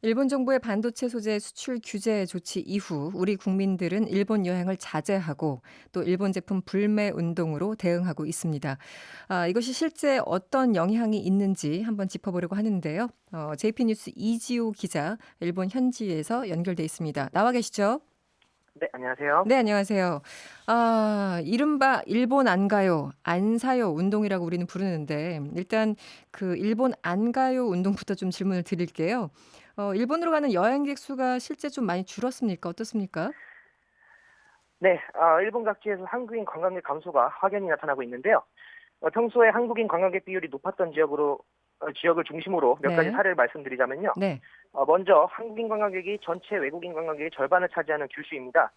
일본 정부의 반도체 소재 수출 규제 조치 이후 우리 국민들은 일본 여행을 자제하고 또 일본 제품 불매 운동으로 대응하고 있습니다. 이것이 실제 어떤 영향이 있는지 한번 짚어보려고 하는데요. JP뉴스 이지호 기자 일본 현지에서 연결돼 있습니다. 나와 계시죠? 네, 안녕하세요. 네, 안녕하세요. 이른바 일본 안 가요, 안 사요 운동이라고 우리는 부르는데 일단 그 일본 안 가요 운동부터 좀 질문을 드릴게요. 일본으로 가는 여행객 수가 실제 좀 많이 줄었습니까? 어떻습니까? 네, 일본 각지에서 한국인 관광객 감소가 확연히 나타나고 있는데요. 평소에 한국인 관광객 비율이 높았던 지역을 중심으로 몇 가지 네. 사례를 말씀드리자면요. 네. 먼저 한국인 관광객이 전체 외국인 관광객의 절반을 차지하는 규슈입니다.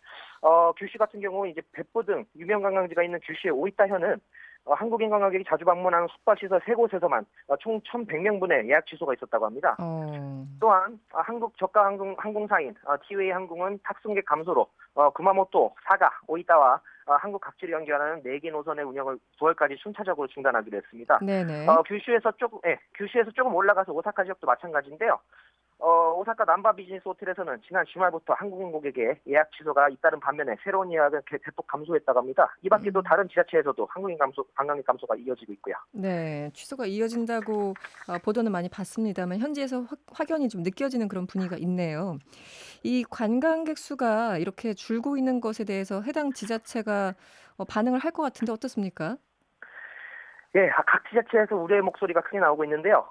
규슈 같은 경우 이제 백보 등 유명 관광지가 있는 규슈의 오이타현은 한국인 관광객이 자주 방문하는 숙박시설 세 곳에서만 총 1,100명분의 예약 취소가 있었다고 합니다. 어. 또한 한국 저가 항공사인 티웨이 항공은 탑승객 감소로 구마모토, 사가, 오이타와 한국 각지를 연결하는 4개 노선의 운영을 9월까지 순차적으로 중단하기로 했습니다. 네네. 규슈에서 조금 올라가서 오사카 지역도 마찬가지인데요. 오사카 남바 비즈니스 호텔에서는 지난 주말부터 한국인 고객의 예약 취소가 잇따른 반면에 새로운 예약은 대폭 감소했다고 합니다. 이 밖에도 음. 다른 지자체에서도 관광객 감소가 이어지고 있고요. 네. 취소가 이어진다고 보도는 많이 봤습니다만 현지에서 확연히 좀 느껴지는 그런 분위기가 있네요. 이 관광객 수가 이렇게 줄고 있는 것에 대해서 해당 지자체가 반응을 할 것 같은데 어떻습니까? 예, 각 지자체에서 우려의 목소리가 크게 나오고 있는데요.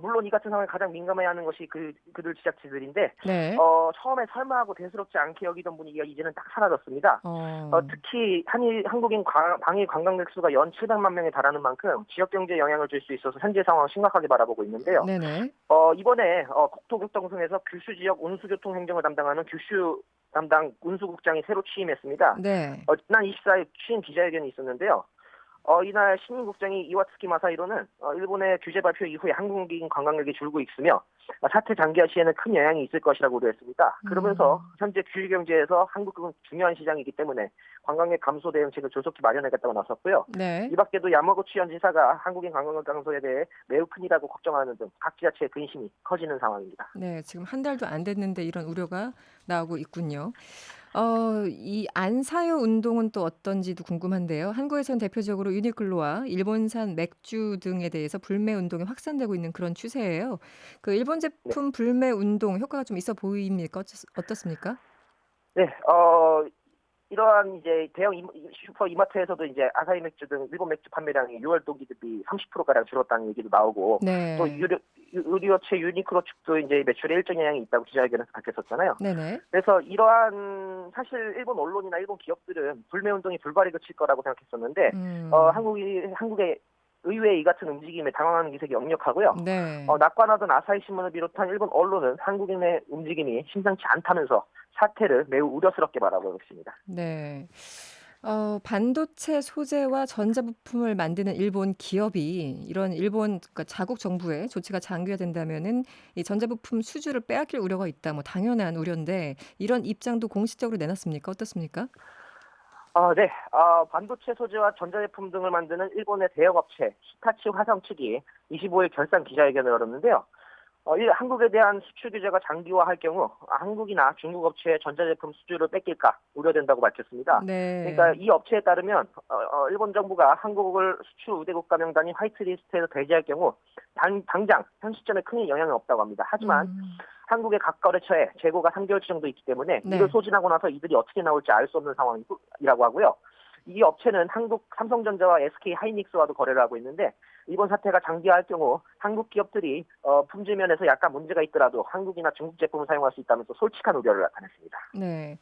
물론 이 같은 상황에 가장 민감해하는 것이 그들 지자체들인데, 네. 처음에 설마하고 대수롭지 않게 여기던 분위기가 이제는 딱 사라졌습니다. 어. 특히 한국인 방위 관광객 수가 연 700만 명에 달하는 만큼 지역 경제에 영향을 줄 수 있어서 현재 상황을 심각하게 바라보고 있는데요. 네네. 이번에 국토교통성에서 규슈 지역 운수교통 행정을 담당하는 규슈 담당 운수국장이 새로 취임했습니다. 네. 지난 24일 취임 기자회견이 있었는데요. 이날 신임국장이 이와츠키 마사히로는 일본의 규제 발표 이후에 한국인 관광객이 줄고 있으며 사태 장기화 시에는 큰 영향이 있을 것이라고 우려했습니다. 그러면서 음. 현재 규슈 경제에서 한국은 중요한 시장이기 때문에 관광객 감소 대응책을 조속히 마련하겠다고 나섰고요. 네. 이 밖에도 야마구치 현지사가 한국인 관광객 감소에 대해 매우 큰일이라고 걱정하는 등 각 지자체의 근심이 커지는 상황입니다. 네. 지금 한 달도 안 됐는데 이런 우려가 나오고 있군요. 이 안 사요 운동은 또 어떤지도 궁금한데요. 한국에선 대표적으로 유니클로와 일본산 맥주 등에 대해서 불매 운동이 확산되고 있는 그런 추세예요. 그 일본 네. 제품 불매 운동 효과가 좀 있어 보입니까? 어떻습니까? 네, 이러한 이제 대형 슈퍼 이마트에서도 이제 아사히 맥주 등 일본 맥주 판매량이 6월 동기 대비 30%가량 줄었다는 얘기도 나오고 또 네. 의류업체 유니크로 측도 이제 매출에 일정 영향이 있다고 기자회견에서 밝혔었잖아요. 네네. 그래서 이러한 사실 일본 언론이나 일본 기업들은 불매 운동이 불발이 그칠 거라고 생각했었는데 음. 한국의 의회의 이 같은 움직임에 당황하는 기색이 역력하고요. 네. 낙관하던 아사히 신문을 비롯한 일본 언론은 한국인의 움직임이 심상치 않다면서 사태를 매우 우려스럽게 바라보고 있습니다. 네. 반도체 소재와 전자부품을 만드는 일본 기업이 이런 일본 그러니까 자국 정부의 조치가 장기화된다면은 이 전자부품 수주를 빼앗길 우려가 있다. 뭐 당연한 우려인데 이런 입장도 공식적으로 내놨습니까? 어떻습니까? 네. 반도체 소재와 전자제품 등을 만드는 일본의 대형업체 히타치 화성 측이 25일 결산 기자회견을 열었는데요. 한국에 대한 수출 규제가 장기화할 경우 한국이나 중국 업체의 전자제품 수주를 뺏길까 우려된다고 밝혔습니다. 그러니까 네. 이 업체에 따르면 일본 정부가 한국을 수출 우대 국가 명단인 화이트리스트에서 배제할 경우 당장 현 시점에 큰 영향은 없다고 합니다. 하지만 음. 한국의 각 거래처에 재고가 3개월치 정도 있기 때문에 이를 네. 소진하고 나서 이들이 어떻게 나올지 알 수 없는 상황이라고 하고요. 이 업체는 한국 삼성전자와 SK 하이닉스와도 거래를 하고 있는데 이번 사태가 장기화할 경우 한국 기업들이 품질 면에서 약간 문제가 있더라도 한국이나 중국 제품을 사용할 수 있다면서 솔직한 우려를 나타냈습니다. 네.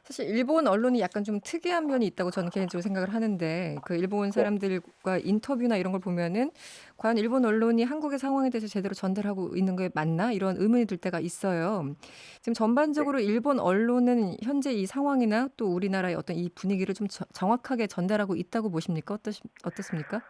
사실 일본 언론이 약간 좀 특이한 면이 있다고 저는 개인적으로 생각을 하는데 그 일본 네. 사람들과 인터뷰나 이런 걸 보면은 과연 일본 언론이 한국의 상황에 대해서 제대로 전달하고 있는 게 맞나? 이런 의문이 들 때가 있어요. 지금 네. 전반적으로 일본 언론은 현재 이 상황이나 또 우리나라의 어떤 이 분위기를 좀 정확하게 전달하고 있다고 보십니까? 어떻습니까?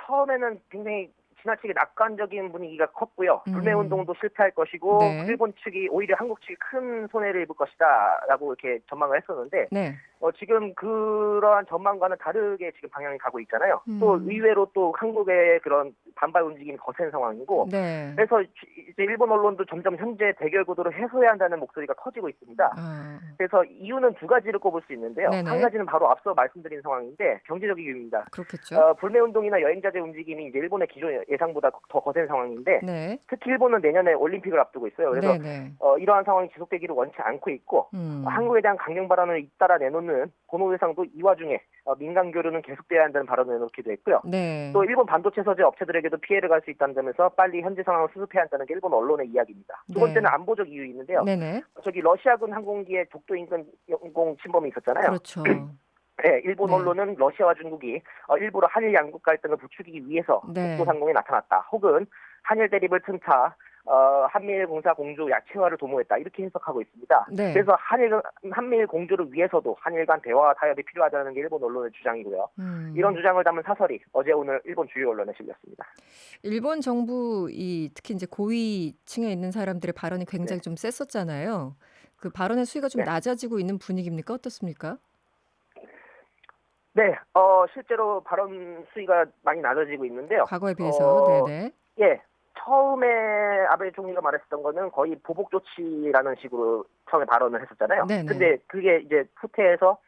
처음에는 굉장히 지나치게 낙관적인 분위기가 컸고요. 불매 음. 운동도 실패할 것이고 네. 일본 측이 오히려 한국 측이 큰 손해를 입을 것이다라고 이렇게 전망을 했었는데 네. 지금 그러한 전망과는 다르게 지금 방향이 가고 있잖아요. 또 의외로 또 한국의 그런 반발 움직임이 거센 상황이고, 네. 그래서 이제 일본 언론도 점점 현재 대결 구도를 해소해야 한다는 목소리가 커지고 있습니다. 아, 그래서 이유는 두 가지를 꼽을 수 있는데요. 네네. 한 가지는 바로 앞서 말씀드린 상황인데 경제적인 이유입니다. 그렇겠죠. 불매 운동이나 여행자제 움직임이 이제 일본의 기존 예상보다 더 거센 상황인데, 네. 특히 일본은 내년에 올림픽을 앞두고 있어요. 그래서 네네. 이러한 상황이 지속되기를 원치 않고 있고, 음. 한국에 대한 강경 발언을 잇따라 내놓는 고노 의상도 이 와중에 민간 교류는 계속돼야 한다는 발언을 내놓기도 했고요. 네. 또 일본 반도체 소재 업체들에게도 피해를 갈 수 있다는 점에서 빨리 현재 상황을 수습해야 한다는 게 일본 언론의 이야기입니다. 두 네. 번째는 안보적 이유 있는데요. 네네. 저기 러시아군 항공기에 독도 인근 영공 침범이 있었잖아요. 그렇죠. 네, 일본 네. 언론은 러시아와 중국이 일부러 한일 양국 갈등을 부추기기 위해서 네. 독도 상공에 나타났다. 혹은 한일 대립을 틈타 한미일 공사 공조 약체화를 도모했다. 이렇게 해석하고 있습니다. 네. 그래서 한미일 공조를 위해서도 한일 간 대화와 타협이 필요하다는 게 일본 언론의 주장이고요. 이런 주장을 담은 사설이 어제 오늘 일본 주요 언론에 실렸습니다. 일본 정부 특히 이제 고위층에 있는 사람들의 발언이 굉장히 좀 셌었잖아요. 그 발언의 수위가 좀 네. 낮아지고 있는 분위기입니까? 어떻습니까? 네, 실제로 발언 수위가 많이 낮아지고 있는데요. 과거에 비해서. 네네. 예, 처음에 아베 총리가 말했었던 거는 거의 보복 조치라는 식으로 처음에 발언을 했었잖아요. 네네. 근데 그게 이제 후퇴해서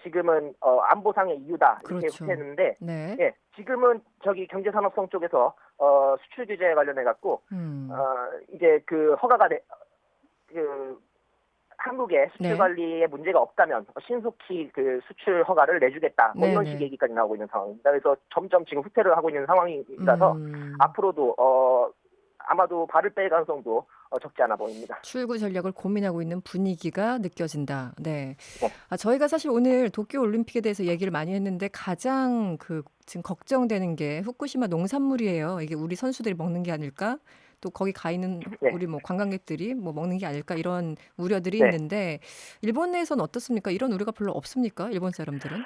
지금은 안보상의 이유다 이렇게 그렇죠. 후퇴했는데, 네. 예, 지금은 저기 경제산업성 쪽에서 수출 규제에 관련해 갖고 이제 그 허가가 한국의 수출 네. 관리에 문제가 없다면 신속히 그 수출 허가를 내주겠다. 뭐 이런 네네. 식의 얘기까지 나오고 있는 상황입니다. 그래서 점점 지금 후퇴를 하고 있는 상황이라서 앞으로도 아마도 발을 뺄 가능성도 적지 않아 보입니다. 출구 전략을 고민하고 있는 분위기가 느껴진다. 네. 네. 저희가 사실 오늘 도쿄 올림픽에 대해서 얘기를 많이 했는데 가장 지금 걱정되는 게 후쿠시마 농산물이에요. 이게 우리 선수들이 먹는 게 아닐까? 또 거기 가 있는 네. 우리 뭐 관광객들이 뭐 먹는 게 아닐까 이런 우려들이 네. 있는데 일본 내에서는 어떻습니까? 이런 우려가 별로 없습니까? 일본 사람들은?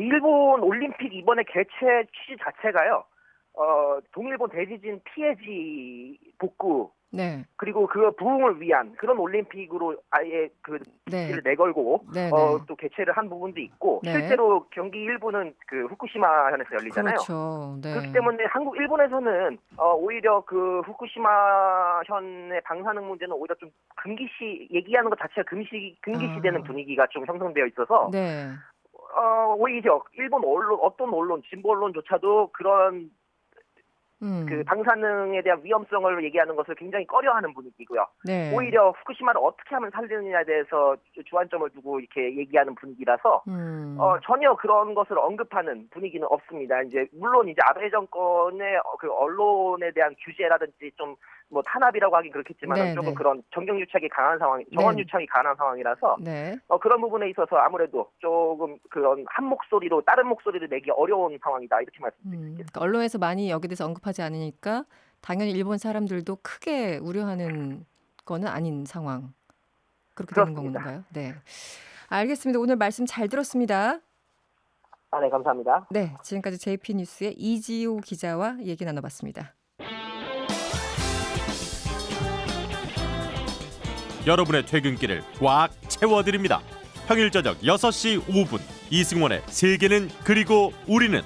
일본 올림픽 이번에 개최 취지 자체가요. 동일본 대지진 피해지 복구 네. 그리고 그 부흥을 위한 그런 올림픽으로 아예 그 네. 기를 내걸고 네. 또 개최를 한 부분도 있고, 네. 실제로 경기 일부는 그 후쿠시마현에서 열리잖아요. 그렇죠. 네. 그렇기 때문에 일본에서는 오히려 그 후쿠시마현의 방사능 문제는 오히려 좀 금기시 얘기하는 것 자체가 금기시되는 분위기가 좀 형성되어 있어서 네. 오히려 일본 언론, 어떤 언론, 진보 언론조차도 그런 그 방사능에 대한 위험성을 얘기하는 것을 굉장히 꺼려하는 분위기고요. 네. 오히려 후쿠시마를 어떻게 하면 살리느냐에 대해서 주안점을 두고 이렇게 얘기하는 분위기라서 전혀 그런 것을 언급하는 분위기는 없습니다. 이제 물론 이제 아베 정권의 그 언론에 대한 규제라든지 좀 뭐 탄압이라고 하긴 그렇겠지만 네, 조금 네. 그런 정경 유착이 강한 상황, 정원 유착이 강한 상황이라서 네. 그런 부분에 있어서 아무래도 조금 그런 한 목소리로 다른 목소리를 내기 어려운 상황이다 이렇게 말씀드리겠습니다. 그러니까 언론에서 많이 여기에 대해서 언급하지 않으니까 당연히 일본 사람들도 크게 우려하는 거는 아닌 상황. 그렇게 되는 그렇습니다. 건가요? 네. 알겠습니다. 오늘 말씀 잘 들었습니다. 네, 감사합니다. 네, 지금까지 JP 뉴스의 이지호 기자와 얘기 나눠봤습니다. 여러분의 퇴근길을 꽉 채워드립니다. 평일 저녁 6시 5분 이승원의 세계는 그리고 우리는